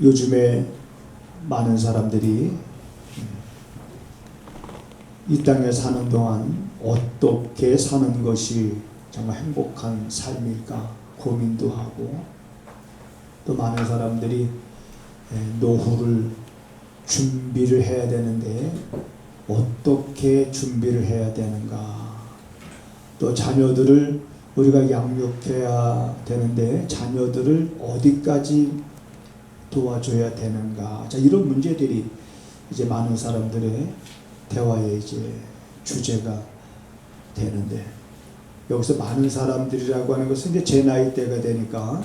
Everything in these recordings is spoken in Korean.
요즘에 많은 사람들이 이 땅에 사는 동안 어떻게 사는 것이 정말 행복한 삶일까 고민도 하고, 또 많은 사람들이 노후를 준비를 해야 되는데 어떻게 준비를 해야 되는가, 또 자녀들을 우리가 양육해야 되는데 자녀들을 어디까지 도와줘야 되는가. 자, 이런 문제들이 이제 많은 사람들의 대화의 이제 주제가 되는데, 여기서 많은 사람들이라고 하는 것은 이제 제 나이대가 되니까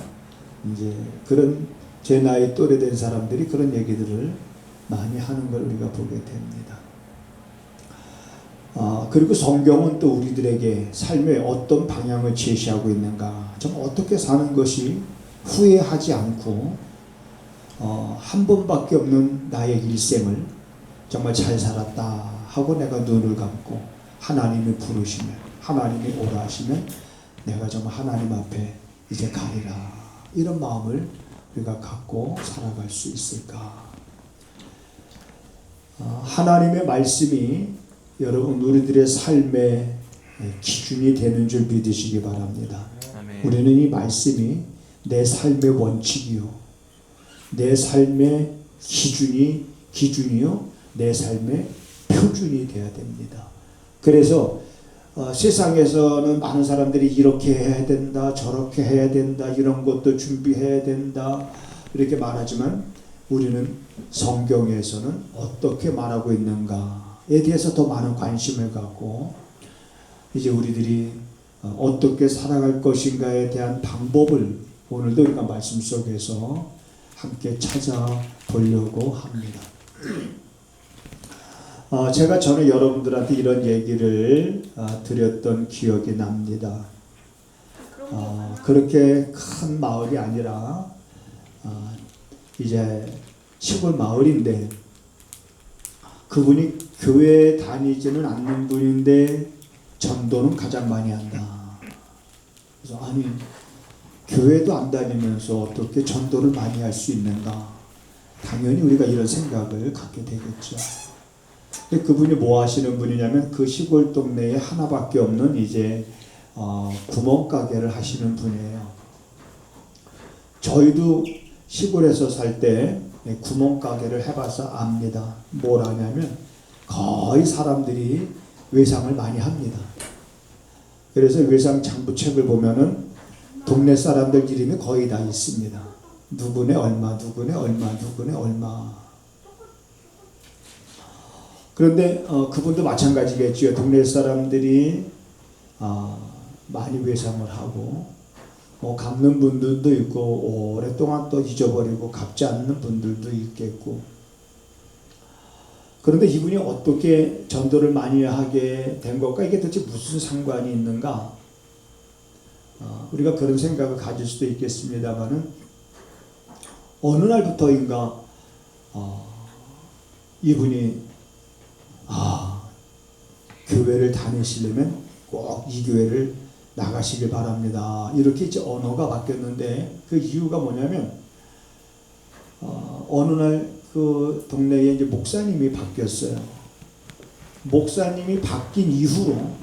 이제 그런 제 나이 또래 된 사람들이 그런 얘기들을 많이 하는 걸 우리가 보게 됩니다. 그리고 성경은 또 우리들에게 삶의 어떤 방향을 제시하고 있는가, 정말 어떻게 사는 것이 후회하지 않고 한 번밖에 없는 나의 일생을 정말 잘 살았다 하고 내가 눈을 감고 하나님이 부르시면, 하나님이 오라 하시면 내가 정말 하나님 앞에 이제 가리라, 이런 마음을 우리가 갖고 살아갈 수 있을까. 하나님의 말씀이 여러분 우리들의 삶의 기준이 되는 줄 믿으시기 바랍니다. 아멘. 우리는 이 말씀이 내 삶의 원칙이요, 내 삶의 기준이요, 내 삶의 표준이 되어야 됩니다. 그래서 세상에서는 많은 사람들이 이렇게 해야 된다, 저렇게 해야 된다, 이런 것도 준비해야 된다 이렇게 말하지만, 우리는 성경에서는 어떻게 말하고 있는가에 대해서 더 많은 관심을 갖고, 이제 우리들이 어떻게 살아갈 것인가에 대한 방법을 오늘도 우리가 말씀 속에서 함께 찾아보려고 합니다. 제가 전에 여러분들한테 이런 얘기를 드렸던 기억이 납니다. 그렇게 큰 마을이 아니라 이제 시골 마을인데, 그분이 교회에 다니지는 않는 분인데 전도는 가장 많이 한다. 그래서 아니, 교회도 안 다니면서 어떻게 전도를 많이 할 수 있는가. 당연히 우리가 이런 생각을 갖게 되겠죠. 근데 그분이 뭐 하시는 분이냐면, 그 시골 동네에 하나밖에 없는 이제 구멍가게를 하시는 분이에요. 저희도 시골에서 살 때 구멍가게를 해봐서 압니다. 뭘 하냐면 거의 사람들이 외상을 많이 합니다. 그래서 외상 장부책을 보면은 동네 사람들 이름이 거의 다 있습니다. 누구네 얼마, 누구네 얼마, 누구네 얼마. 그런데 그분도 마찬가지겠죠. 동네 사람들이 많이 외상을 하고 갚는 분들도 있고, 오랫동안 또 잊어버리고 갚지 않는 분들도 있겠고. 그런데 이분이 어떻게 전도를 많이 하게 된 것과 이게 도대체 무슨 상관이 있는가? 우리가 그런 생각을 가질 수도 있겠습니다만은, 어느 날부터인가 이분이 교회를 다니시려면 꼭 이 교회를 나가시길 바랍니다, 이렇게 이제 언어가 바뀌었는데, 그 이유가 뭐냐면 어느 날 그 동네에 이제 목사님이 바뀌었어요. 목사님이 바뀐 이후로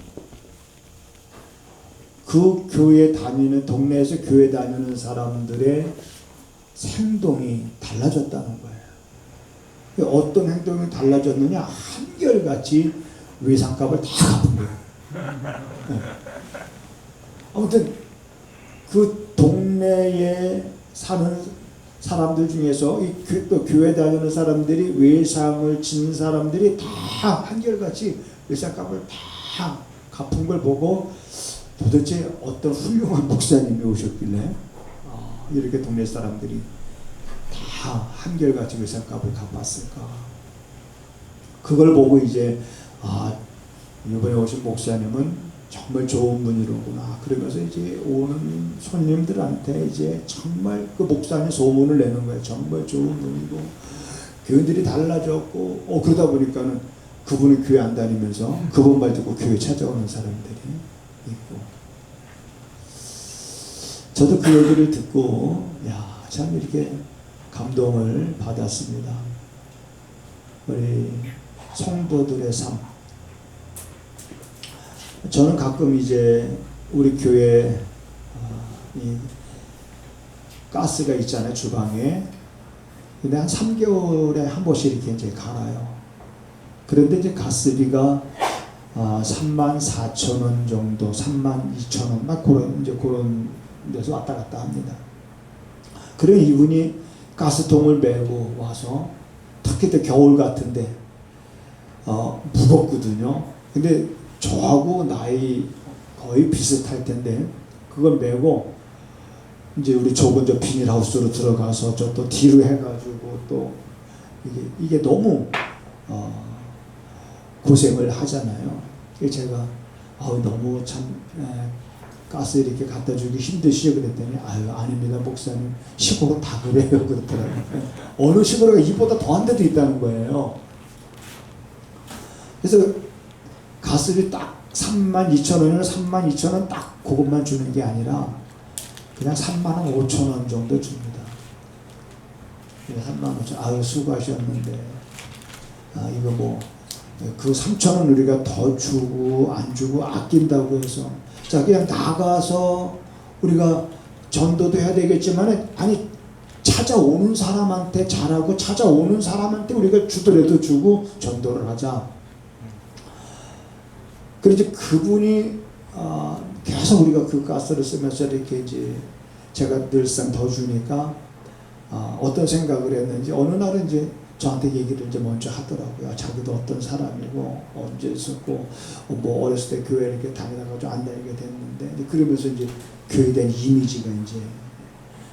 그 교회 다니는, 동네에서 교회 다니는 사람들의 행동이 달라졌다는 거예요. 어떤 행동이 달라졌느냐, 한결같이 외상값을 다 갚은 거예요. 아무튼 그 동네에 사는 사람들 중에서 또 교회 다니는 사람들이, 외상을 진 사람들이 다 한결같이 외상값을 다 갚은 걸 보고, 도대체 어떤 훌륭한 목사님이 오셨길래 이렇게 동네 사람들이 다 한결같이 외상값을 갚았을까. 그걸 보고 이제 이번에 오신 목사님은 정말 좋은 분이로구나. 그러면서 이제 오는 손님들한테 이제 정말 그 목사님 소문을 내는 거예요. 정말 좋은 분이고 교인들이 달라졌고, 그러다 보니까는 그분이 교회 안 다니면서 그분 말 듣고 교회 찾아오는 사람들이 있고. 저도 그 얘기를 듣고, 야, 참 이렇게 감동을 받았습니다. 우리 성도들의 삶. 저는 가끔 이제 우리 교회 이 가스가 있잖아요, 주방에. 근데 한 3개월에 한 번씩 이렇게 이제 갈아요. 그런데 이제 가스비가 34,000원 정도, 32,000원, 막 그런 데서 왔다 갔다 합니다. 그래 이분이 가스통을 메고 와서, 특히 또 겨울 같은데 무겁거든요. 근데 저하고 나이 거의 비슷할 텐데 그걸 메고 이제 우리 좁은 저 비닐하우스로 들어가서 저 또 뒤로 해가지고 또 이게 너무 고생을 하잖아요. 제가 너무 참 가스 이렇게 갖다 주기 힘드시죠? 그랬더니 아닙니다 목사님, 시골은 다 그래요 그렇더라고요. 어느 시골가 이보다 더한 데도 있다는 거예요. 그래서 가스비 딱 32,000원이면 32,000원 딱 그것만 주는 게 아니라 그냥 35,000원 정도 줍니다. 35,000원. 수고하셨는데 이거 뭐 그 3,000원 우리가 더 주고 안 주고 아낀다고 해서 자 그냥 나가서 우리가 전도도 해야 되겠지만 아니 찾아오는 사람한테 잘하고 찾아오는 사람한테 우리가 주더라도 주고 전도를 하자. 그래서 그분이 계속 우리가 그 가스를 쓰면서 이렇게 이제 제가 늘상 더 주니까 어떤 생각을 했는지 어느 날은 이제 저한테 얘기를 이제 먼저 하더라고요. 자기도 어떤 사람이고 언제 있었고 뭐 어렸을 때 교회 이렇게 다니다가 좀 안 다니게 됐는데 그러면서 이제 교회에 대한 이미지가 이제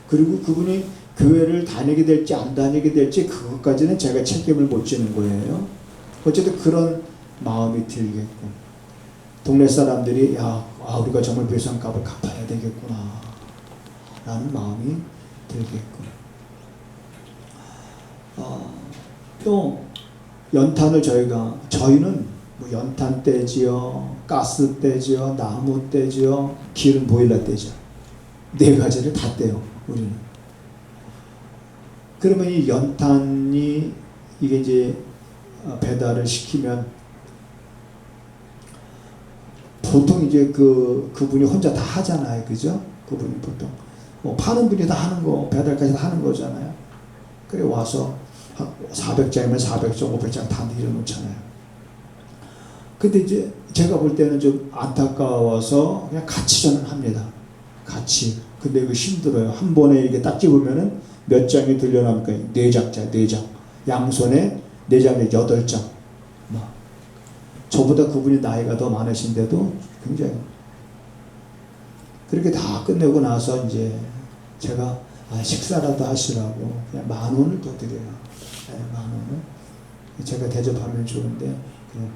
그리고 그분이 교회를 다니게 될지 안 다니게 될지 그것까지는 제가 책임을 못 지는 거예요. 어쨌든 그런 마음이 들겠고 동네 사람들이 우리가 정말 배상값을 갚아야 되겠구나 라는 마음이 들겠고 또 연탄을 저희는 뭐 연탄 떼지요, 가스 떼지요, 나무 떼지요, 기름 보일러 떼죠. 4가지를 다 떼요 우리는. 그러면 이 연탄이 이게 이제 배달을 시키면 보통 이제 그분이 혼자 다 하잖아요, 그죠? 그분이 보통 뭐 파는 분이 다 하는 거, 배달까지 다 하는 거잖아요. 그래 와서 한 400장이면 400장, 500장 다 내려놓잖아요. 근데 이제 제가 볼 때는 좀 안타까워서 그냥 같이 저는 합니다. 같이. 근데 이거 힘들어요. 한 번에 이렇게 딱 집으면은 몇 장이 들려나니까 4장짜, 4장. 양손에 4장에 8장. 저보다 그분이 나이가 더 많으신데도 굉장히 그렇게 다 끝내고 나서 이제 제가 식사라도 하시라고 그냥 10,000원을 더 드려요. 10,000원을. 제가 대접하면 좋은데 그냥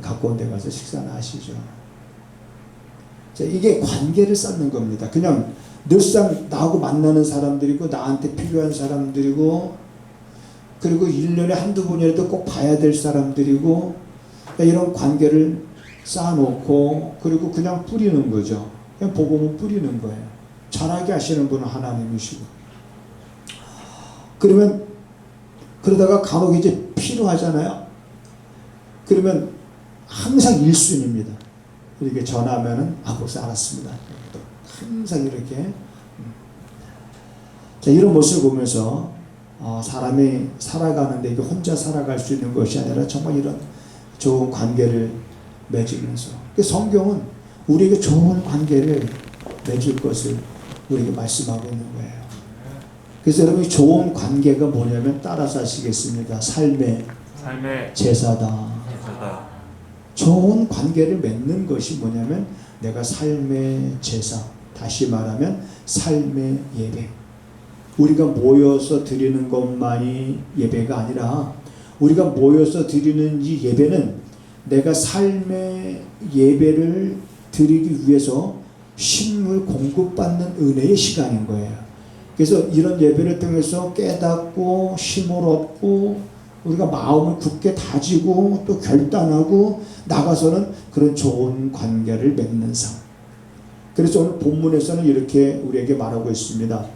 가까운 데 가서 식사나 하시죠. 자, 이게 관계를 쌓는 겁니다. 그냥 늘상 나하고 만나는 사람들이고 나한테 필요한 사람들이고 그리고 1년에 한두 번이라도 꼭 봐야 될 사람들이고 이런 관계를 쌓아놓고 그리고 그냥 뿌리는 거죠. 그냥 복음을 뿌리는 거예요. 잘하게 하시는 분은 하나님이시고 그러다가 간혹 이제 필요하잖아요. 그러면 항상 1순위입니다. 이렇게 전화하면은 목사 알았습니다. 항상 이렇게 자, 이런 모습을 보면서 사람이 살아가는데 이게 혼자 살아갈 수 있는 것이 아니라 정말 이런 좋은 관계를 맺으면서 성경은 우리에게 좋은 관계를 맺을 것을 우리에게 말씀하고 있는 거예요. 그래서 여러분이 좋은 관계가 뭐냐면 따라서 하시겠습니다. 삶의 제사다. 좋은 관계를 맺는 것이 뭐냐면 내가 삶의 제사, 다시 말하면 삶의 예배. 우리가 모여서 드리는 것만이 예배가 아니라 우리가 모여서 드리는 이 예배는 내가 삶의 예배를 드리기 위해서 식물 공급받는 은혜의 시간인 거예요. 그래서 이런 예배를 통해서 깨닫고 힘을 얻고 우리가 마음을 굳게 다지고 또 결단하고 나가서는 그런 좋은 관계를 맺는 삶. 그래서 오늘 본문에서는 이렇게 우리에게 말하고 있습니다.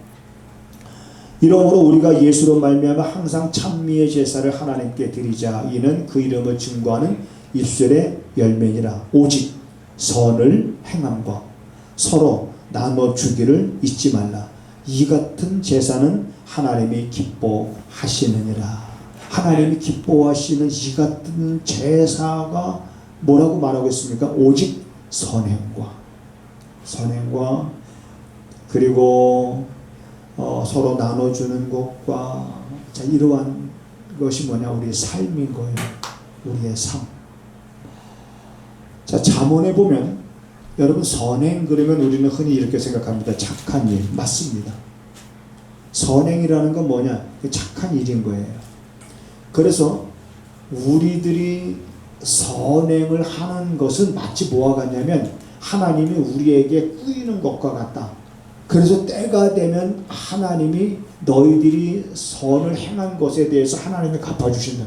이러므로 우리가 예수로 말미암아 항상 찬미의 제사를 하나님께 드리자. 이는 그 이름을 증거하는 입술의 열매니라. 오직 선을 행함과 서로 나눠 주기를 잊지 말라. 이 같은 제사는 하나님이 기뻐하시느니라. 하나님이 기뻐하시는 이 같은 제사가 뭐라고 말하고 있습니까? 오직 선행과 그리고 서로 나눠주는 것과, 자, 이러한 것이 뭐냐? 우리의 삶인 거예요. 우리의 삶. 자, 잠언에 보면 여러분 선행 그러면 우리는 흔히 이렇게 생각합니다. 착한 일. 맞습니다. 선행이라는 건 뭐냐? 착한 일인 거예요. 그래서 우리들이 선행을 하는 것은 마치 뭐와 같냐면 하나님이 우리에게 꾸이는 것과 같다. 그래서 때가 되면 하나님이 너희들이 선을 행한 것에 대해서 하나님이 갚아주신다.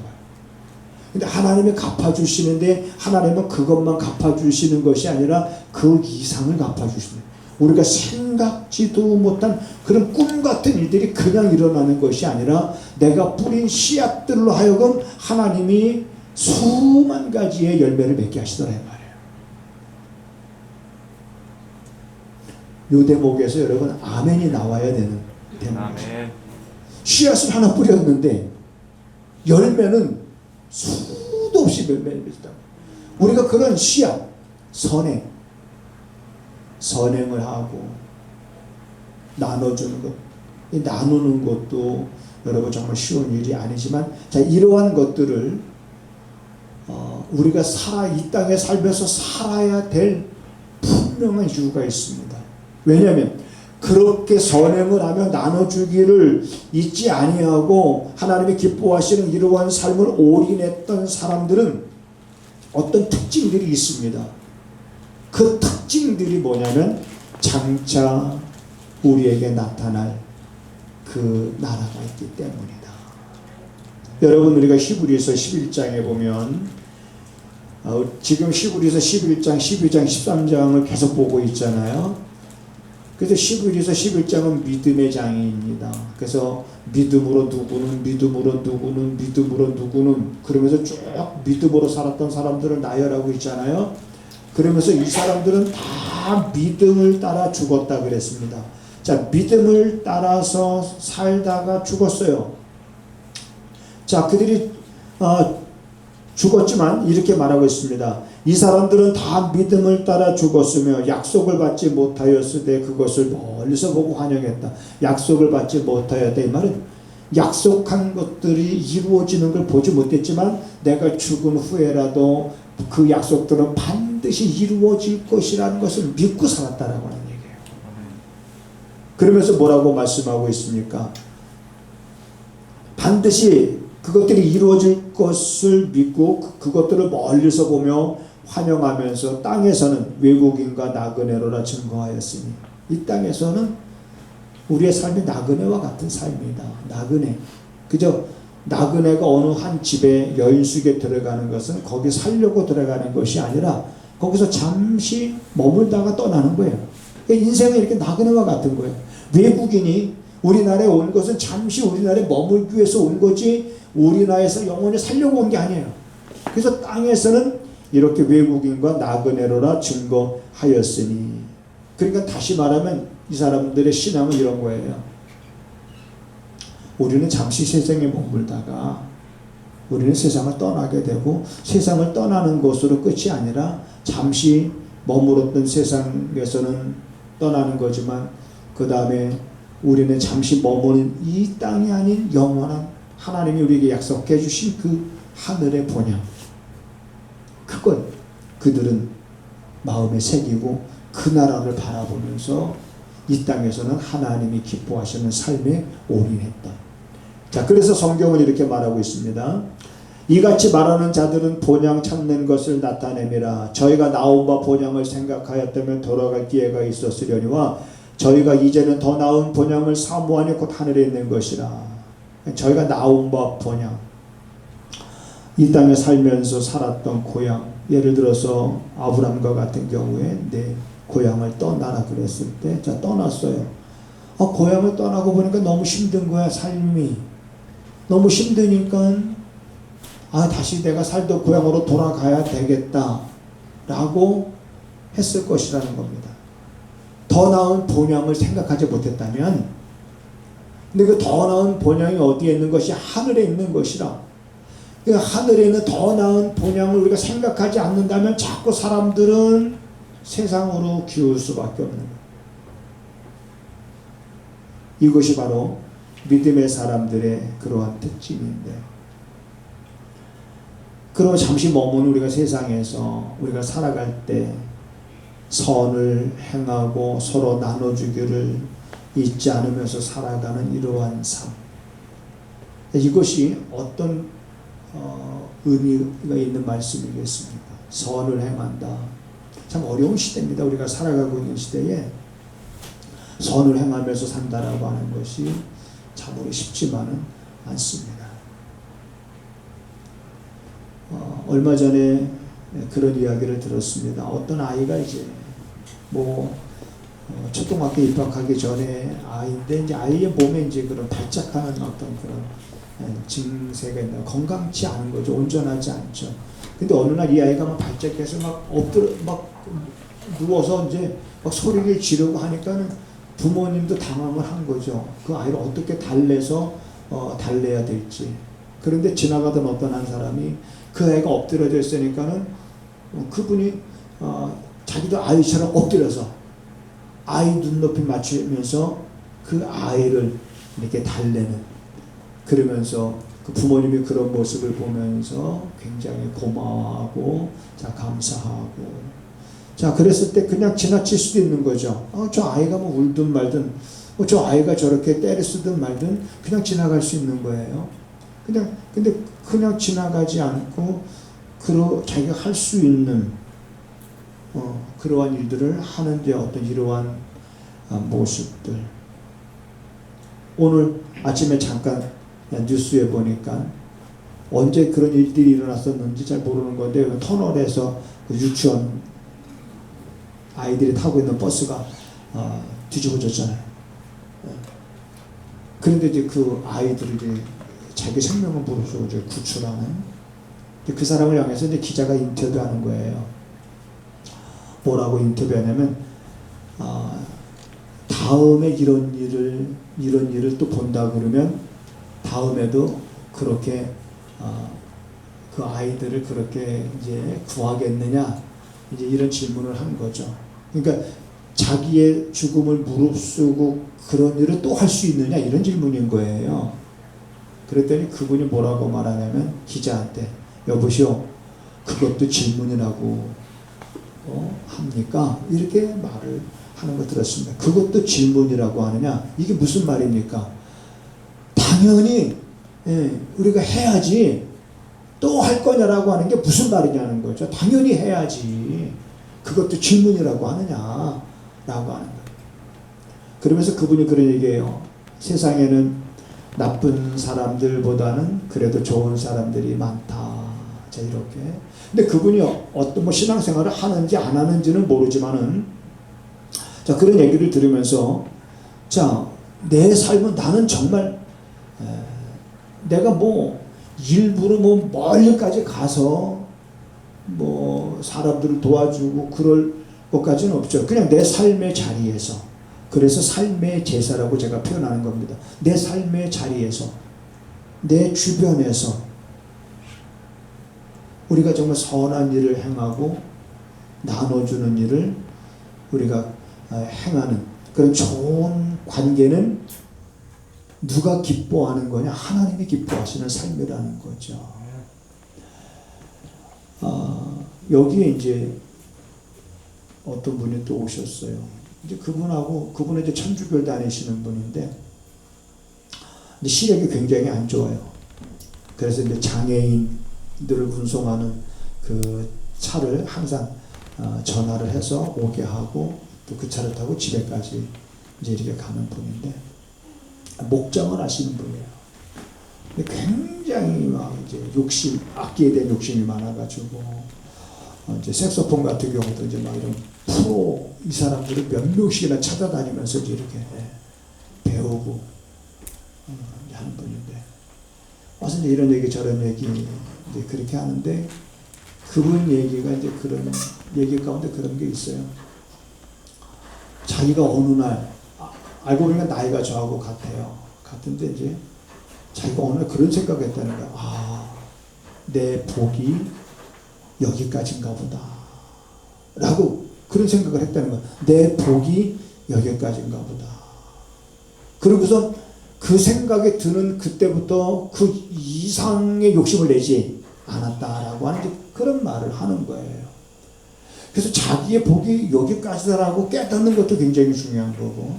근데 하나님이 갚아주시는데 하나님은 그것만 갚아주시는 것이 아니라 그 이상을 갚아주신다. 우리가 생각지도 못한 그런 꿈 같은 일들이 그냥 일어나는 것이 아니라 내가 뿌린 씨앗들로 하여금 하나님이 수만 가지의 열매를 맺게 하시더라 이 말이에요. 요 대목에서 여러분 아멘이 나와야 되는 대목이죠. 씨앗을 하나 뿌렸는데 열매는 수도 없이 열매를 맺다. 우리가 그런 씨앗, 선행을 하고 나눠주는 것, 이 나누는 것도 여러분 정말 쉬운 일이 아니지만, 자, 이러한 것들을 우리가 이 땅에 살면서 살아야 될 분명한 이유가 있습니다. 왜냐하면 그렇게 선행을 하며 나눠주기를 잊지 아니하고 하나님이 기뻐하시는 이러한 삶을 올인했던 사람들은 어떤 특징들이 있습니다. 그 특징들이 뭐냐면 장차 우리에게 나타날 그 나라가 있기 때문이다. 여러분, 우리가 히브리서 11장에 보면 지금 히브리서 11장, 12장, 13장을 계속 보고 있잖아요. 그래서 히브리서 11장은 믿음의 장입니다. 그래서 믿음으로 누구는 그러면서 쭉 믿음으로 살았던 사람들을 나열하고 있잖아요. 그러면서 이 사람들은 다 믿음을 따라 죽었다 그랬습니다. 자, 믿음을 따라서 살다가 죽었어요. 자, 그들이 죽었지만 이렇게 말하고 있습니다. 이 사람들은 다 믿음을 따라 죽었으며 약속을 받지 못하였으되 그것을 멀리서 보고 환영했다. 약속을 받지 못하였다. 이 말은 약속한 것들이 이루어지는 걸 보지 못했지만 내가 죽은 후에라도 그 약속들은 반드시 이루어질 것이라는 것을 믿고 살았다라고 하는 얘기예요. 그러면서 뭐라고 말씀하고 있습니까? 반드시 그것들이 이루어질 것을 믿고 그것들을 멀리서 보며 환영하면서 땅에서는 외국인과 나그네로라 증거하였으니, 이 땅에서는 우리의 삶이 나그네와 같은 삶이다. 나그네. 그저 나그네가 어느 한 집에 여인숙에 들어가는 것은 거기 살려고 들어가는 것이 아니라 거기서 잠시 머물다가 떠나는 거예요. 인생은 이렇게 나그네와 같은 거예요. 외국인이 우리나라에 온 것은 잠시 우리나라에 머물기 위해서 온 거지 우리나라에서 영원히 살려고 온 게 아니에요. 그래서 땅에서는 이렇게 외국인과 나그네로라 증거하였으니, 그러니까 다시 말하면 이 사람들의 신앙은 이런 거예요. 우리는 잠시 세상에 머물다가 우리는 세상을 떠나게 되고, 세상을 떠나는 것으로 끝이 아니라 잠시 머물었던 세상에서는 떠나는 거지만 그 다음에 우리는 잠시 머무는 이 땅이 아닌 영원한 하나님이 우리에게 약속해 주신 그 하늘의 본향, 그걸 그들은 마음에 새기고 그 나라를 바라보면서 이 땅에서는 하나님이 기뻐하시는 삶에 올인했다. 자, 그래서 성경은 이렇게 말하고 있습니다. 이같이 말하는 자들은 본향 찾는 것을 나타내미라. 저희가 나온 바 본향을 생각하였다면 돌아갈 기회가 있었으려니와 저희가 이제는 더 나은 본향을 사모하니 곧 하늘에 있는 것이라. 저희가 나온 바 본향, 이 땅에 살면서 살았던 고향, 예를 들어서 아브람과 같은 경우에 내 고향을 떠나라 그랬을 때, 자, 떠났어요. 고향을 떠나고 보니까 너무 힘든 거야, 삶이. 너무 힘드니까 다시 내가 살던 고향으로 돌아가야 되겠다 라고 했을 것이라는 겁니다. 더 나은 본향을 생각하지 못했다면, 근데 그 더 나은 본향이 어디에 있는 것이? 하늘에 있는 것이라. 그 하늘에 있는 더 나은 본향을 우리가 생각하지 않는다면 자꾸 사람들은 세상으로 기울 수밖에 없는 거예요. 이것이 바로 믿음의 사람들의 그러한 특징인데, 그러고 잠시 머무는 우리가 세상에서 우리가 살아갈 때 선을 행하고 서로 나눠주기를 잊지 않으면서 살아가는 이러한 삶, 이것이 어떤 의미가 있는 말씀이겠습니까? 선을 행한다. 참 어려운 시대입니다. 우리가 살아가고 있는 시대에 선을 행하면서 산다라고 하는 것이 참으로 쉽지만은 않습니다. 얼마 전에 그런 이야기를 들었습니다. 어떤 아이가 이제 초등학교 입학하기 전에 아이인데, 이제 아이의 몸에 이제 그런 발작하는 어떤 그런 증세가 있나, 건강치 않은 거죠. 온전하지 않죠. 근데 어느 날 이 아이가 막 발작해서 막 누워서 이제 막 소리를 지르고 하니까는 부모님도 당황을 한 거죠. 그 아이를 어떻게 달래서 달래야 될지. 그런데 지나가던 어떤 한 사람이 그 아이가 엎드려져 있으니까는 그분이 자기도 아이처럼 엎드려서 아이 눈높이 맞추면서 그 아이를 이렇게 달래는, 그러면서 그 부모님이 그런 모습을 보면서 굉장히 고마워하고 감사하고, 그랬을 때 그냥 지나칠 수도 있는 거죠. 저 아이가 울든 말든, 저 아이가 저렇게 때를 쓰든 말든 그냥 지나갈 수 있는 거예요. 근데 그냥 지나가지 않고 자기가 할 수 있는 그러한 일들을 하는데 어떤 이러한 모습들. 오늘 아침에 잠깐 뉴스에 보니까 언제 그런 일들이 일어났었는지 잘 모르는 건데, 터널에서 그 유치원 아이들이 타고 있는 버스가 뒤집어졌잖아요. 그런데 이제 그 아이들이 자기 생명을 부르서 이제 구출하는, 그 사람을 향해서 이제 기자가 인터뷰하는 거예요. 뭐라고 인터뷰하냐면, 다음에 이런 일을 또 본다 그러면 다음에도 그렇게 그 아이들을 그렇게 이제 구하겠느냐, 이제 이런 질문을 한 거죠. 그러니까 자기의 죽음을 무릅쓰고 그런 일을 또 할 수 있느냐, 이런 질문인 거예요. 그랬더니 그분이 뭐라고 말하냐면, 기자한테 여보시오, 그것도 질문이라고 합니까? 이렇게 말을 하는 거 들었습니다. 그것도 질문이라고 하느냐, 이게 무슨 말입니까? 당연히 우리가 해야지, 또 할 거냐라고 하는 게 무슨 말이냐는 거죠. 당연히 해야지, 그것도 질문이라고 하느냐라고 하는 거예요. 그러면서 그분이 그런 얘기예요. 세상에는 나쁜 사람들보다는 그래도 좋은 사람들이 많다. 이렇게. 근데 그분이 어떤 신앙생활을 하는지 안 하는지는 모르지만은, 그런 얘기를 들으면서, 내 삶은 나는 정말 내가 일부러 멀리까지 가서 사람들을 도와주고 그럴 것까지는 없죠. 그냥 내 삶의 자리에서, 그래서 삶의 제사라고 제가 표현하는 겁니다. 내 삶의 자리에서, 내 주변에서 우리가 정말 선한 일을 행하고 나눠주는 일을 우리가 행하는 그런 좋은 관계는 누가 기뻐하는 거냐? 하나님이 기뻐하시는 삶이라는 거죠. 여기에 이제 어떤 분이 또 오셨어요. 이제 그분은 이제 천주교를 다니시는 분인데, 근데 시력이 굉장히 안 좋아요. 그래서 이제 장애인들을 운송하는 그 차를 항상 전화를 해서 오게 하고, 또 그 차를 타고 집에까지 이제 이렇게 가는 분인데, 목장을 하시는 분이에요. 근데 굉장히 이제 악기에 대한 욕심이 많아가지고, 이제 색소폰 같은 경우도 이제 이런 프로 이 사람들을 몇 명씩이나 찾아다니면서 이렇게 배우고 하는 분인데 와서 이제 이런 얘기 저런 얘기 이제 그렇게 하는데 그분 얘기가 이제 그런 얘기 가운데 그런 게 있어요. 자기가 어느 날 알고 보니까 나이가 저하고 같아요. 같은데 이제 자기가 어느 날 그런 생각을 했다는 거야. 아, 내 복이 여기까지인가 보다 라고 그런 생각을 했다는 거야. 내 복이 여기까지인가 보다. 그러고서 그 생각이 드는 그때부터 그 이상의 욕심을 내지 않았다라고 하는 그런 말을 하는 거예요. 그래서 자기의 복이 여기까지다라고 깨닫는 것도 굉장히 중요한 거고,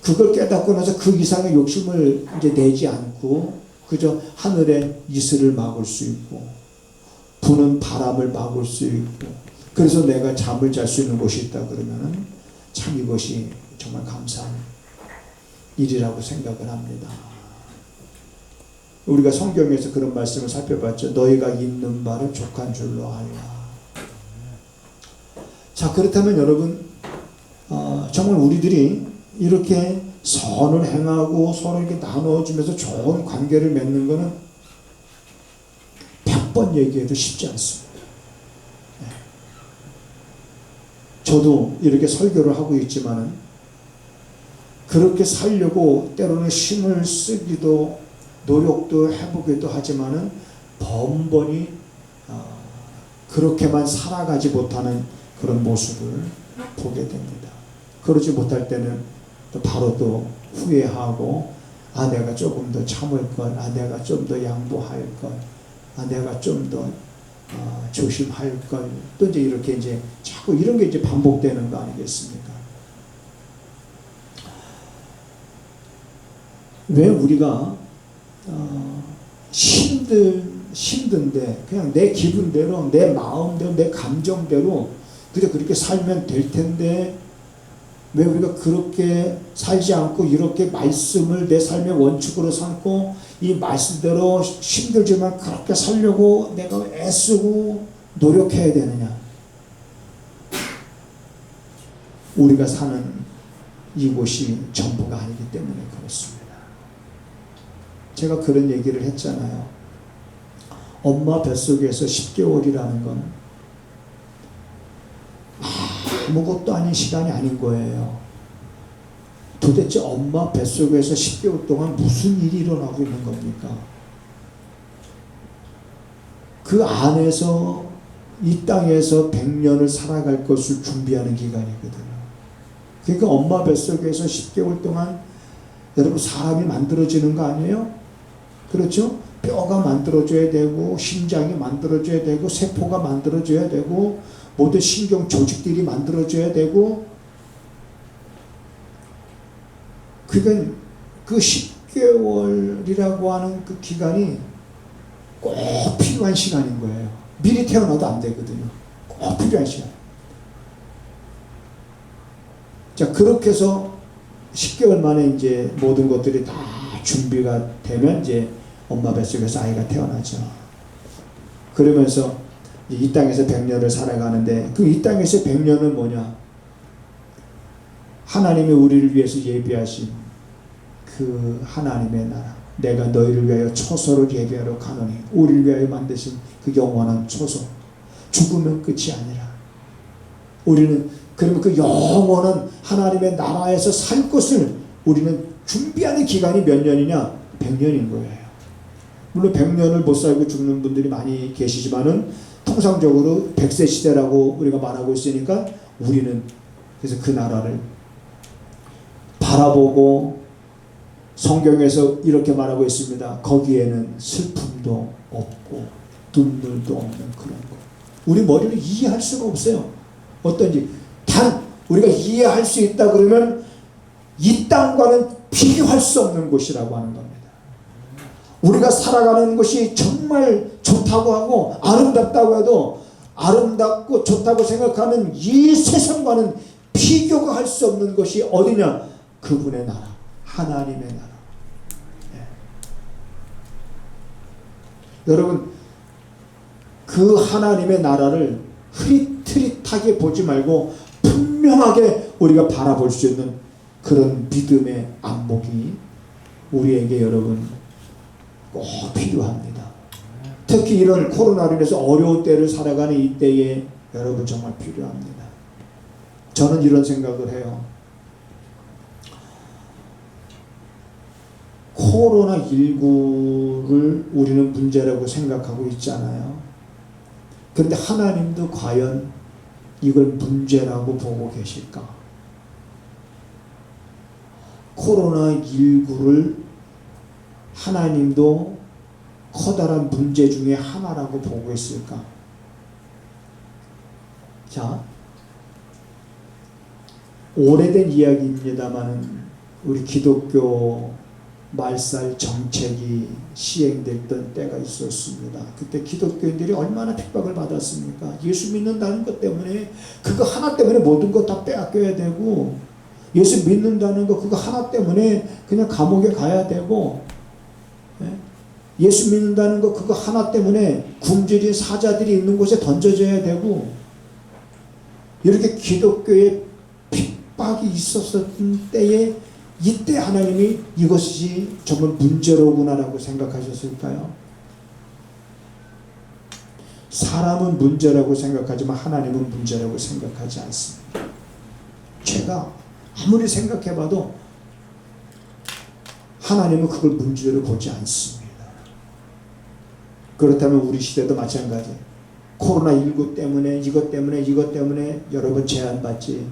그걸 깨닫고 나서 그 이상의 욕심을 이제 내지 않고 그저 하늘의 이슬을 막을 수 있고 부는 바람을 막을 수 있고, 그래서 내가 잠을 잘 수 있는 곳이 있다 그러면은 참 이것이 정말 감사한 일이라고 생각을 합니다. 우리가 성경에서 그런 말씀을 살펴봤죠. 너희가 있는 바를 족한 줄로 알라. 자, 그렇다면 여러분, 정말 우리들이 이렇게 선을 행하고 서로 이렇게 나눠주면서 좋은 관계를 맺는 것은 100번 얘기해도 쉽지 않습니다. 저도 이렇게 설교를 하고 있지만은 그렇게 살려고 때로는 힘을 쓰기도 노력도 해보기도 하지만은 번번이 그렇게만 살아가지 못하는 그런 모습을 보게 됩니다. 그러지 못할 때는 또 바로 또 후회하고, 아 내가 조금 더 참을 걸, 아 내가 좀 더 양보할 걸, 아 내가 좀 더 조심할 걸, 또 이제 이렇게 이제 자꾸 이런 게 이제 반복되는 거 아니겠습니까? 왜 우리가 힘든데 그냥 내 기분대로, 내 마음대로, 내 감정대로 그저 그렇게 살면 될 텐데, 왜 우리가 그렇게 살지 않고 이렇게 말씀을 내 삶의 원칙으로 삼고 이 말씀대로 힘들지만 그렇게 살려고 내가 애쓰고 노력해야 되느냐? 우리가 사는 이곳이 전부가 아니기 때문에 그렇습니다. 제가 그런 얘기를 했잖아요. 엄마 뱃속에서 10개월이라는 건 아무것도 아닌 시간이 아닌 거예요. 도대체 엄마 뱃속에서 10개월 동안 무슨 일이 일어나고 있는 겁니까? 그 안에서 이 땅에서 100년을 살아갈 것을 준비하는 기간이거든요. 그러니까 엄마 뱃속에서 10개월 동안 여러분 사람이 만들어지는 거 아니에요? 그렇죠? 뼈가 만들어져야 되고, 심장이 만들어져야 되고, 세포가 만들어져야 되고, 모든 신경 조직들이 만들어져야 되고, 그건 그 10개월이라고 하는 그 기간이 꼭 필요한 시간인 거예요. 미리 태어나도 안 되거든요. 꼭 필요한 시간. 자, 그렇게 해서 10개월 만에 이제 모든 것들이 다 준비가 되면 이제 엄마 뱃속에서 아이가 태어나죠. 그러면서 이 땅에서 100년을 살아가는데, 그 이 땅에서 100년은 뭐냐? 하나님이 우리를 위해서 예비하신 그 하나님의 나라, 내가 너희를 위하여 초소를 예비하러 가노니, 우리를 위하여 만드신 그 영원한 초소, 죽으면 끝이 아니라 우리는 그러면 그 영원한 하나님의 나라에서 살 것을 우리는 준비하는 기간이 몇 년이냐? 100년인 거예요. 물론 100년을 못 살고 죽는 분들이 많이 계시지만은 통상적으로 100세 시대라고 우리가 말하고 있으니까 우리는 그래서 그 나라를 바라보고, 성경에서 이렇게 말하고 있습니다. 거기에는 슬픔도 없고 눈물도 없는 그런 것. 우리 머리로 이해할 수가 없어요. 어떤지. 단 우리가 이해할 수 있다 그러면 이 땅과는 비교할 수 없는 곳이라고 하는 겁니다. 우리가 살아가는 것이 정말 좋다고 하고 아름답다고 해도, 아름답고 좋다고 생각하는 이 세상과는 비교가 할 수 없는 것이 어디냐? 그분의 나라, 하나님의 나라. 여러분, 그 하나님의 나라를 흐릿흐릿하게 보지 말고 분명하게 우리가 바라볼 수 있는 그런 믿음의 안목이 우리에게 여러분 꼭 필요합니다. 특히 이런 코로나로 인해서 어려운 때를 살아가는 이때에 여러분 정말 필요합니다. 저는 이런 생각을 해요. 코로나19를 우리는 문제라고 생각하고 있잖아요. 그런데 하나님도 과연 이걸 문제라고 보고 계실까? 코로나19를 하나님도 커다란 문제 중에 하나라고 보고 있을까? 자, 오래된 이야기입니다만 우리 기독교 말살 정책이 시행됐던 때가 있었습니다. 그때 기독교인들이 얼마나 핍박을 받았습니까? 예수 믿는다는 것 때문에 그거 하나 때문에 모든 것 다 빼앗겨야 되고, 예수 믿는다는 거 그거 하나 때문에 그냥 감옥에 가야 되고, 예수 믿는다는 거 그거 하나 때문에 굶주린 사자들이 있는 곳에 던져져야 되고, 이렇게 기독교의 핍박이 있었던 때에 이때 하나님이 이것이 정말 문제로구나라고 생각하셨을까요? 사람은 문제라고 생각하지만 하나님은 문제라고 생각하지 않습니다. 제가 아무리 생각해봐도 하나님은 그걸 문제로 보지 않습니다. 그렇다면 우리 시대도 마찬가지. 코로나19 때문에 이것 때문에 여러분 제한받지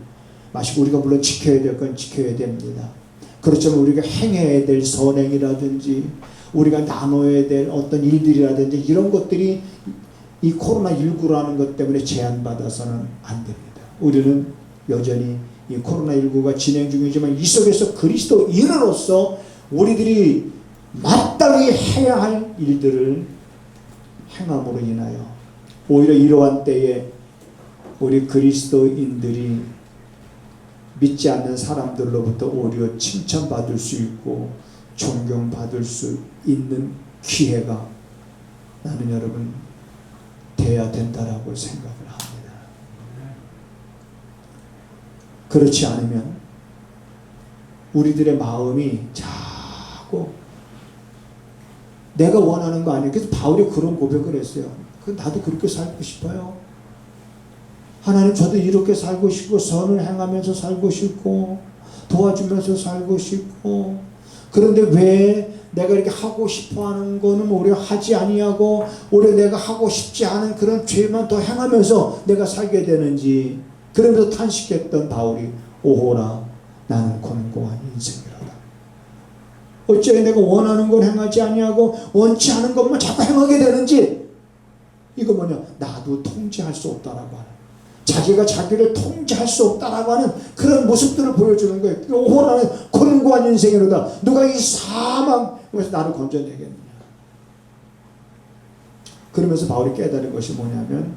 마시고, 우리가 물론 지켜야 될 건 지켜야 됩니다. 그렇지만 우리가 행해야 될 선행이라든지 우리가 나눠야 될 어떤 일들이라든지 이런 것들이 이 코로나19라는 것 때문에 제한받아서는 안 됩니다. 우리는 여전히 이 코로나19가 진행 중이지만 이 속에서 그리스도인으로서 우리들이 마땅히 해야 할 일들을 행함으로 인하여 오히려 이러한 때에 우리 그리스도인들이 믿지 않는 사람들로부터 오히려 칭찬받을 수 있고 존경받을 수 있는 기회가 나는 여러분 돼야 된다라고 생각을 합니다. 그렇지 않으면 우리들의 마음이 자꾸 내가 원하는 거 아니에요. 그래서 바울이 그런 고백을 했어요. 나도 그렇게 살고 싶어요. 하나님, 저도 이렇게 살고 싶고 선을 행하면서 살고 싶고 도와주면서 살고 싶고, 그런데 왜 내가 이렇게 하고 싶어하는 거는 오히려 하지 아니하고 오히려 내가 하고 싶지 않은 그런 죄만 더 행하면서 내가 살게 되는지, 그러면서 탄식했던 바울이 오호라 나는 곤고한 인생이로다. 어째 내가 원하는 걸 행하지 아니하고 원치 않은 것만 자꾸 행하게 되는지, 이거 뭐냐, 나도 통제할 수 없다라고 하는, 자기가 자기를 통제할 수 없다라고 하는 그런 모습들을 보여주는 거예요. 오호라는 곤고한 인생이로다. 누가 이 사망에서 나를 건져내겠느냐. 그러면서 바울이 깨달은 것이 뭐냐면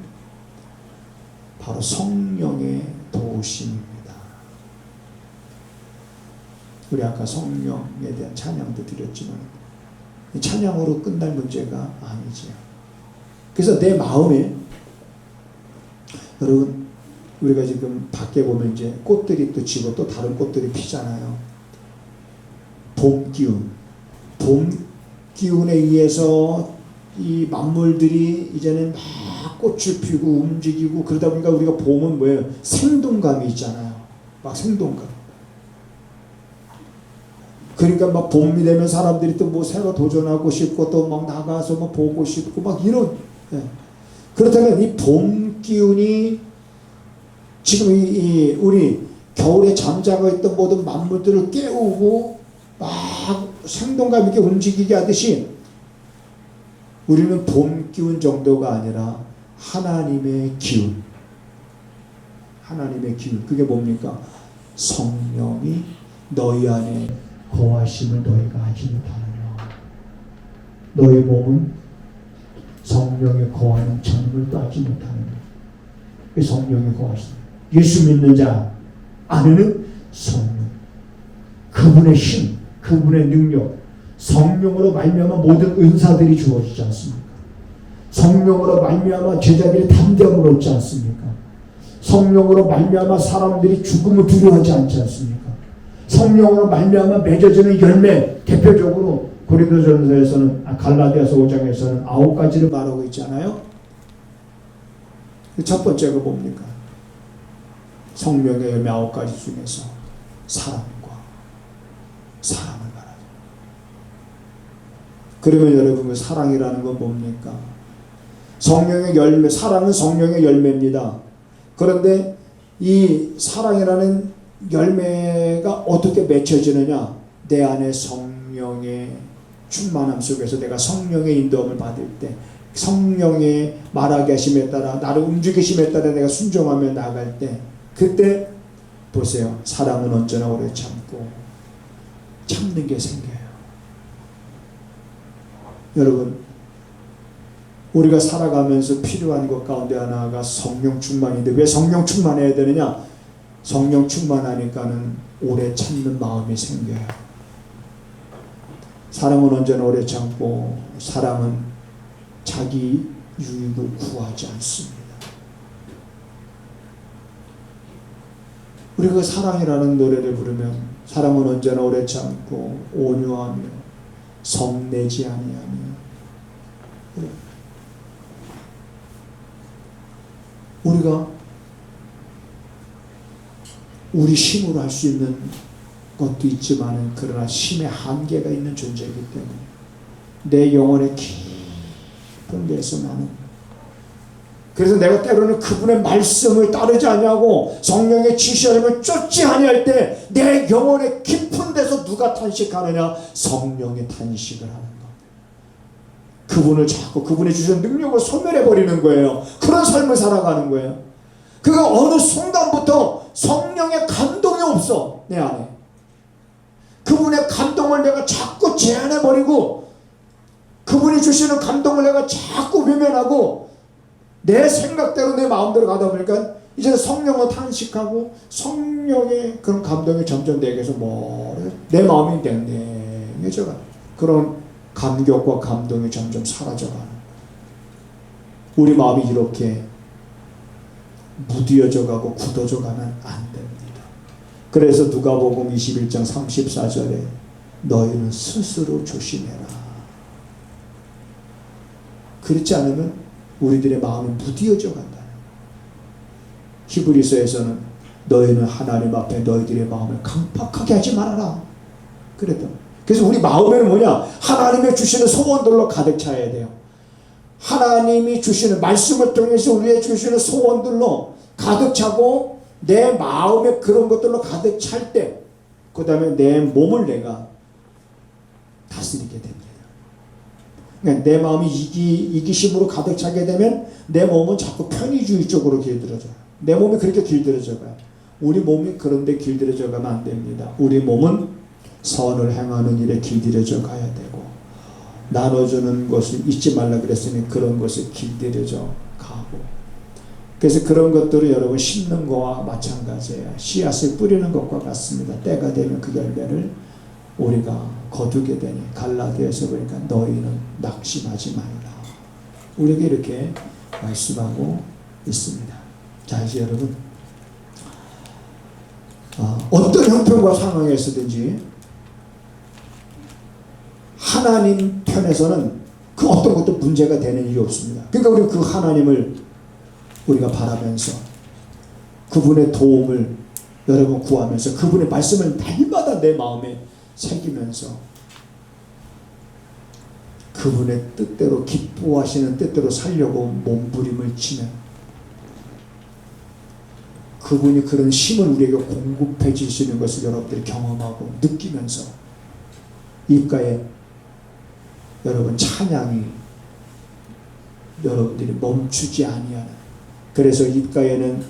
바로 성령의 도우심입니다. 우리 아까 성령에 대한 찬양도 드렸지만 찬양으로 끝날 문제가 아니지요. 그래서 내 마음에, 여러분 우리가 지금 밖에 보면 이제 꽃들이 또 지고 또 다른 꽃들이 피잖아요. 봄 기운에 의해서 이 만물들이 이제는 막 꽃을 피우고 움직이고, 그러다 보니까 우리가 봄은 뭐예요? 생동감이 있잖아요. 막 생동감. 그러니까 막 봄이 되면 사람들이 또 뭐 새로 도전하고 싶고 또 막 나가서 막 보고 싶고 막 이런. 그렇다면 이 봄 기운이 지금 이 우리 겨울에 잠자고 있던 모든 만물들을 깨우고 막 생동감 있게 움직이게 하듯이, 우리는 봄 기운 정도가 아니라 하나님의 기운, 그게 뭡니까? 성령이 너희 안에 거하심을 너희가 알지 못하느냐. 너희 몸은 성령이 거하는 천국을 또 알지 못하느냐. 그 성령이 거하시다. 예수 믿는 자 안에는 성령, 그분의 힘, 그분의 능력, 성령으로 말미암아 모든 은사들이 주어지지 않습니까? 성령으로 말미암아 제자들이 담대함을 얻지 않습니까? 성령으로 말미암아 사람들이 죽음을 두려워하지 않지 않습니까? 성령으로 말미암아 맺어지는 열매, 대표적으로 고린도전서에서는 갈라디아서 5장에서는 9가지를 말하고 있잖아요. 첫 번째가 뭡니까? 성령의 열매 9가지 중에서 사랑을 말하죠. 그러면 여러분, 그 사랑이라는 건 뭡니까? 성령의 열매, 사랑은 성령의 열매입니다. 그런데 이 사랑이라는 열매가 어떻게 맺혀지느냐? 내 안에 성령의 충만함 속에서 내가 성령의 인도함을 받을 때, 성령의 말하게 하심에 따라, 나를 움직이심에 따라 내가 순종하며 나아갈 때, 그때 보세요. 사랑은 언제나 오래 참고 참는 게 생겨요. 여러분, 우리가 살아가면서 필요한 것 가운데 하나가 성령 충만인데, 왜 성령 충만해야 되느냐? 성령 충만하니까는 오래 참는 마음이 생겨요. 사랑은 언제나 오래 참고, 사랑은 자기 유익을 구하지 않습니다. 우리가 사랑이라는 노래를 부르면, 사랑은 언제나 오래 참고 온유하며 성내지 아니하며, 우리가 우리 힘으로 할 수 있는 것도 있지만, 그러나 힘의 한계가 있는 존재이기 때문에 내 영혼의 깊은 데서 나는, 그래서 내가 때로는 그분의 말씀을 따르지 아니하고 성령의 지시하심을 쫓지 아니할 때 내 영혼의 깊은 데서 누가 탄식하느냐? 성령의 탄식을 하는 것. 그분을 자꾸, 그분이 주신 능력을 소멸해버리는 거예요. 그런 삶을 살아가는 거예요. 그가 어느 순간부터 성령의 감동이 없어, 내 안에. 그분의 감동을 내가 자꾸 제한해버리고, 그분이 주시는 감동을 내가 자꾸 외면하고, 내 생각대로 내 마음대로 가다 보니까 이제 성령을 탄식하고, 성령의 그런 감동이 점점 내게서 내 마음이 냉랭해져가, 그런 감격과 감동이 점점 사라져가는, 우리 마음이 이렇게 무뎌져 가고 굳어져 가면 안 됩니다. 그래서 누가복음 21장 34절에 너희는 스스로 조심해라. 그렇지 않으면 우리들의 마음이 무뎌져 간다. 히브리서에서는 너희는 하나님 앞에 너희들의 마음을 강팍하게 하지 말아라 그랬다. 그래서 우리 마음에는 뭐냐? 하나님의 주시는 소원들로 가득 차야 돼요. 하나님이 주시는 말씀을 통해서 우리의 주시는 소원들로 가득 차고, 내 마음에 그런 것들로 가득 찰 때, 그 다음에 내 몸을 내가 다스리게 됩니다. 그러니까 내 마음이 이기심으로 가득 차게 되면 내 몸은 자꾸 편의주의 쪽으로 길들여져요. 내 몸이 그렇게 길들여져 가요. 우리 몸이 그런데 길들여져 가면 안 됩니다. 우리 몸은 선을 행하는 일에 길들여져 가야 되고, 나눠주는 것을 잊지 말라 그랬으니 그런 것을 길들여져 가고, 그래서 그런 것들을 여러분 심는 것과 마찬가지예요. 씨앗을 뿌리는 것과 같습니다. 때가 되면 그 열매를 우리가 거두게 되니, 갈라디아에서 보니까 너희는 낙심하지 말라. 우리에게 이렇게 말씀하고 있습니다. 자, 이제 여러분, 어떤 형편과 상황에서든지 하나님 편에서는 그 어떤 것도 문제가 되는 일이 없습니다. 그러니까 우리 그 하나님을 우리가 바라면서 그분의 도움을 여러분 구하면서 그분의 말씀을 날마다 내 마음에 새기면서 그분의 뜻대로, 기뻐하시는 뜻대로 살려고 몸부림을 치면 그분이 그런 힘을 우리에게 공급해 주시는 것을 여러분들이 경험하고 느끼면서 입가에 여러분 찬양이 여러분들이 멈추지 아니하는, 그래서 입가에는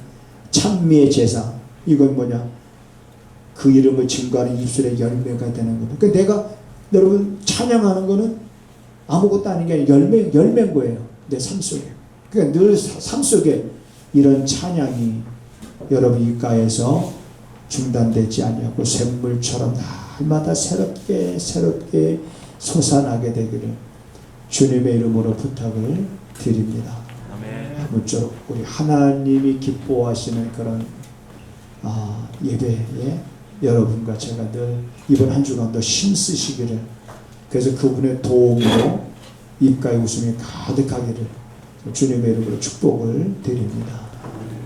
찬미의 제사, 이건 뭐냐? 그 이름을 증거하는 입술의 열매가 되는 겁니다. 그러니까 내가 여러분 찬양하는 거는 아무것도 아닌 게 아니라 열매인 거예요. 내 삶 속에. 그러니까 늘 삶 속에 이런 찬양이 여러분 입가에서 중단되지 아니하고 샘물처럼 날마다 새롭게 솟아나게 되기를 주님의 이름으로 부탁을 드립니다. 아무쪼록 우리 하나님이 기뻐하시는 그런 예배에 여러분과 제가 늘 이번 한 주간도 힘쓰시기를, 그래서 그분의 도움으로 입가에 웃음이 가득하기를 주님의 이름으로 축복을 드립니다.